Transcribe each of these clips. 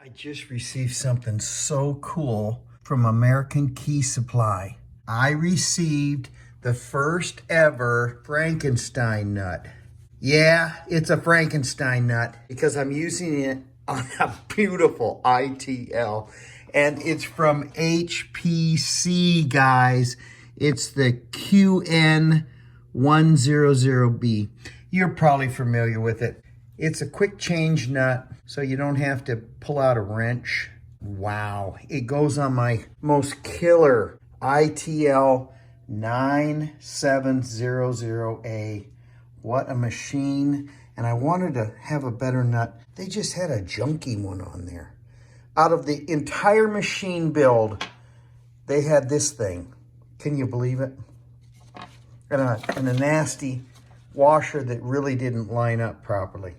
I just received something so cool from American Key Supply. I received the first ever Frankenstein nut. Yeah, it's a Frankenstein nut because I'm using it on a beautiful ITL. And it's from HPC, guys. It's the QN100B. You're probably familiar with it. It's a quick change nut, so you don't have to pull out a wrench. Wow, it goes on my most killer ITL 9700A. What a machine. And I wanted to have a better nut. They just had a junky one on there. Out of the entire machine build, they had this thing. Can you believe it? And a nasty washer that really didn't line up properly.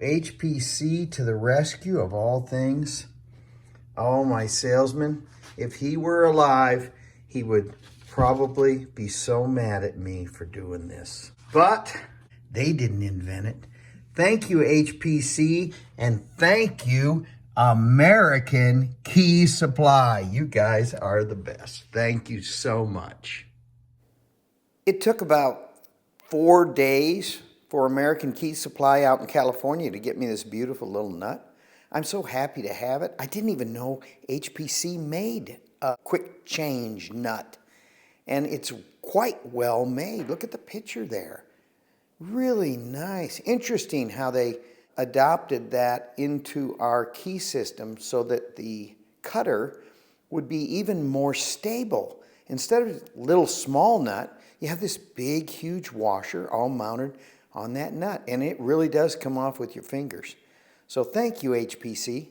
HPC to the rescue of all things. Oh, my salesman, if he were alive, he would probably be so mad at me for doing this. But they didn't invent it. Thank you, HPC, and thank you, American Key Supply. You guys are the best. Thank you so much. It took about 4 days for American Key Supply out in California to get me this beautiful little nut. I'm so happy to have it. I didn't even know HPC made a quick change nut. And it's quite well made. Look at the picture there. Really nice. Interesting how they adopted that into our key system so that the cutter would be even more stable. Instead of a little small nut, you have this big, huge washer all mounted on that nut, and it really does come off with your fingers. So thank you, HPC.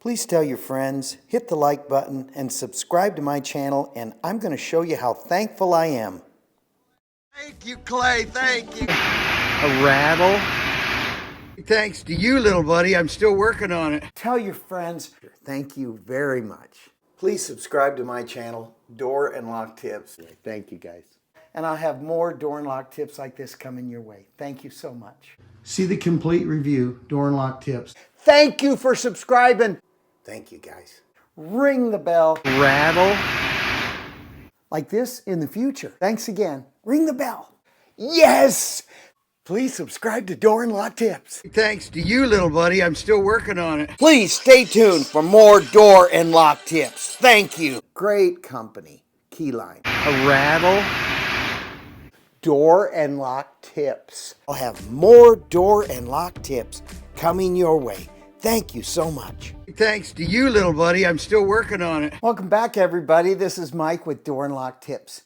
Please tell your friends, hit the like button, and subscribe to my channel, and I'm going to show you how thankful I am. Thank you, Clay. Thank you. A rattle. Thanks to you, little buddy. I'm still working on it. Tell your friends, thank you very much. Please subscribe to my channel, Door and Lock Tips. Thank you, guys. And I'll have more door and lock tips like this coming your way. Thank you so much. See the complete review, Door and Lock Tips. Thank you for subscribing. Thank you, guys. Ring the bell. Rattle. Like this in the future. Thanks again. Ring the bell. Yes! Please subscribe to Door and Lock Tips. Thanks to you, little buddy. I'm still working on it. Please stay tuned for more Door and Lock Tips. Thank you. Great company. Keyline. A rattle. Door and Lock Tips. I'll have more Door and Lock Tips coming your way. Thank you so much. Thanks to you, little buddy. I'm still working on it. Welcome back, everybody. This is Mike with Door and Lock Tips.